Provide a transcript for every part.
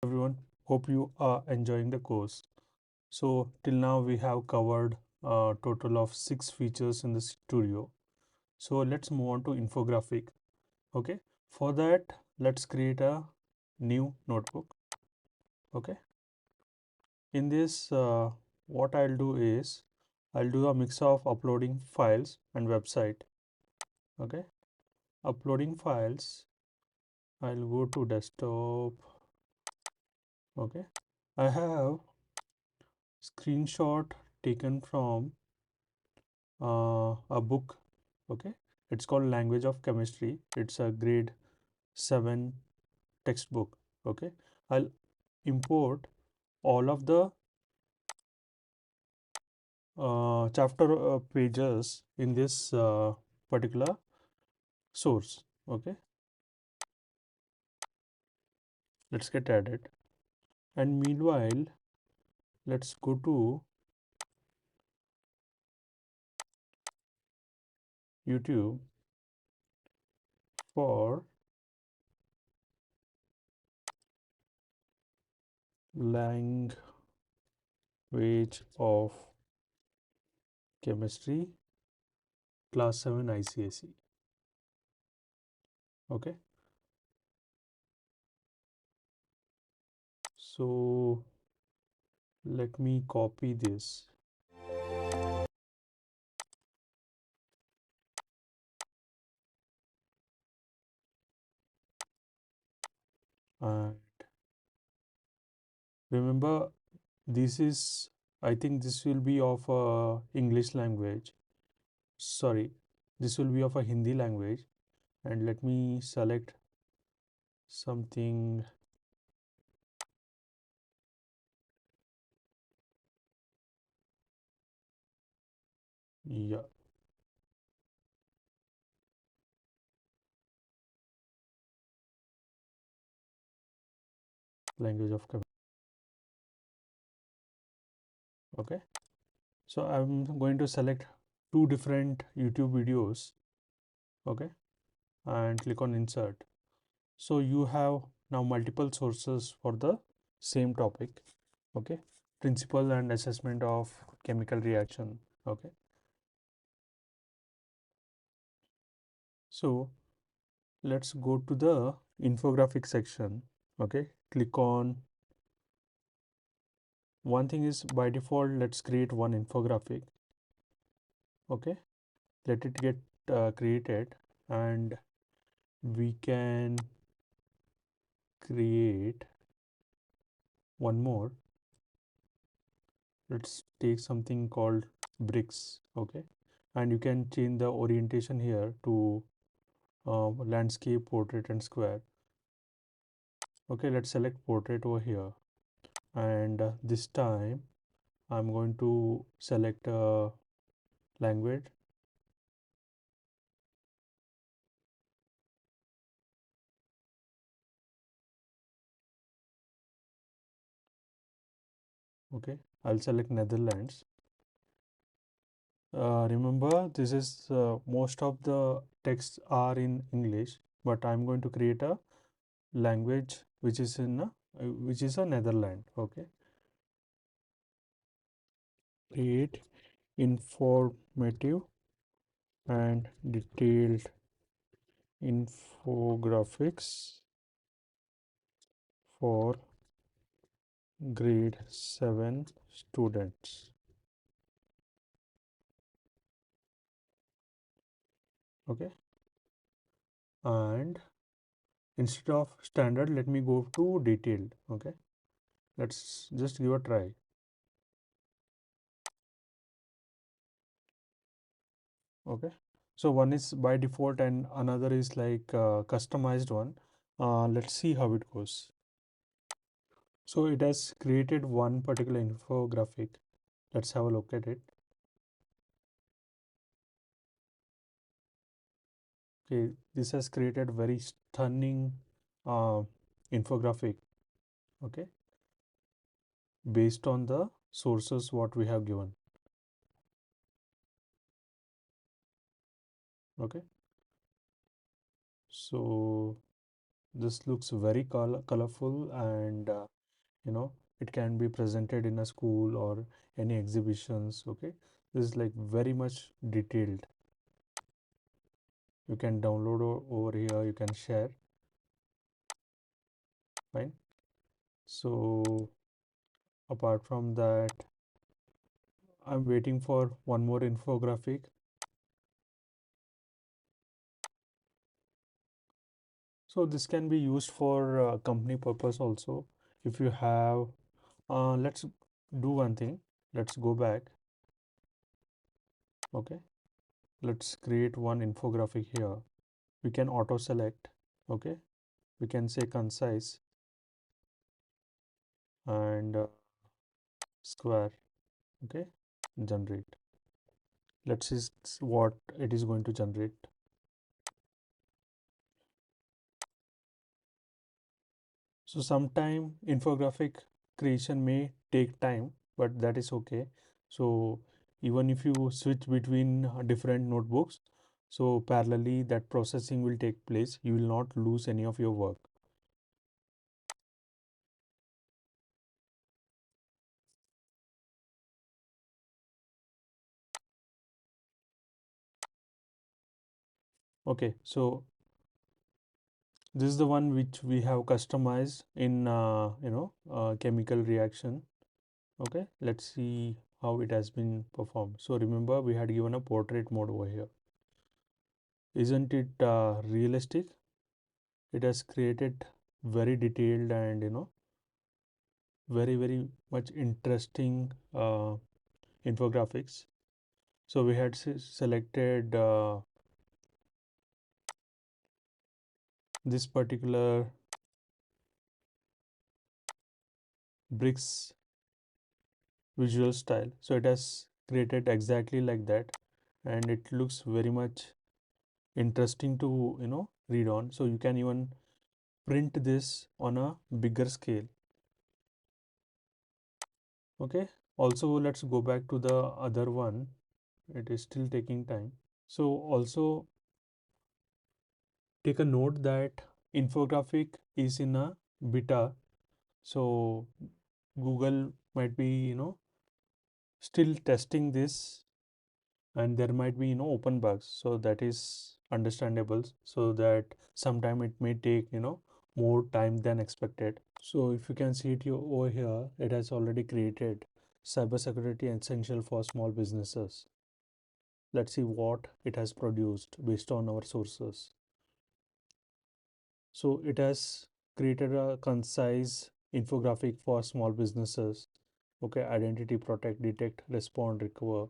Everyone, hope you are enjoying the course. So till now we have covered a total of 6 features in the studio. So let's move on to infographic. Okay, for that let's create a new notebook. Okay, in this what I'll do is I'll do a mix of uploading files and website. Okay, uploading files, I'll go to desktop. Okay, I have screenshot taken from a book. Okay, it's called Language of Chemistry. It's a grade 7 textbook. Okay, I'll import all of the chapter pages in this particular source. Okay, let's get added. And meanwhile, let's go to YouTube for Language of Chemistry class 7 ICSE. Okay, so let me copy this. And remember, this is, I think this will be of English language. Sorry, this will be of a Hindi language. And let me select something. Yeah, language of okay. So I'm going to select 2 different YouTube videos. Okay, and click on insert. So you have now multiple sources for the same topic. Okay, principle and assessment of chemical reaction. Okay, so let's go to the infographic section. Okay, click on, one thing is by default let's create one infographic. Okay, let it get created, and we can create one more. Let's take something called bricks. Okay, and you can change the orientation here to landscape, portrait and square. Okay, let's select portrait over here, and this time I'm going to select language. Okay, I'll select Netherlands. Remember, this is most of the texts are in English, but I'm going to create a language which is in which is a Netherland. Okay, create informative and detailed infographics for grade 7 students. Okay, and instead of standard, let me go to detailed. Okay, let's just give a try. Okay, so one is by default and another is like customized one. Let's see how it goes. So it has created one particular infographic. Let's have a look at it. Okay, this has created very stunning uh, infographic. Okay, based on the sources what we have given. Okay, so this looks very colorful, and you know it can be presented in a school or any exhibitions. Okay, this is like very much detailed. You can download over here, you can share. Fine. So apart from that, I'm waiting for one more infographic. So this can be used for company purpose also. If you have, let's do one thing. Let's go back. Okay, let's create one infographic here. We can auto select. Okay, we can say concise and square. Okay, generate. Let's see what it is going to generate. So sometime infographic creation may take time, but that is okay. So even if you switch between different notebooks, so parallelly that processing will take place. You will not lose any of your work. Okay, so this is the one which we have customized in chemical reaction. Okay, let's see how it has been performed. So remember we had given a portrait mode over here. Isn't it realistic? It has created very detailed and very much interesting infographics. So we had selected this particular bricks visual style. So it has created exactly like that, and it looks very much interesting to read on. So you can even print this on a bigger scale. Okay, also let's go back to the other one. It is still taking time. So also take a note that infographic is in a beta, so Google might be still testing this, and there might be open bugs, so that is understandable. So that sometime it may take more time than expected. So if you can see it over here, it has already created cybersecurity essential for small businesses. Let's see what it has produced based on our sources. So it has created a concise infographic for small businesses. Okay, identity protect, detect, respond, recover.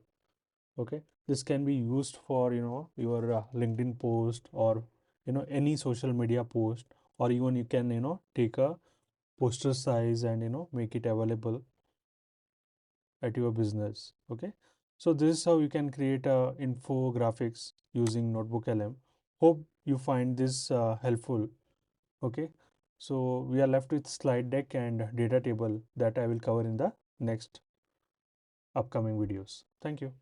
Okay, this can be used for your LinkedIn post, or any social media post, or even you can take a poster size and make it available at your business. Okay, so this is how you can create infographics using NotebookLM. Hope you find this helpful. Okay, so we are left with slide deck and data table that I will cover in the next upcoming videos. Thank you.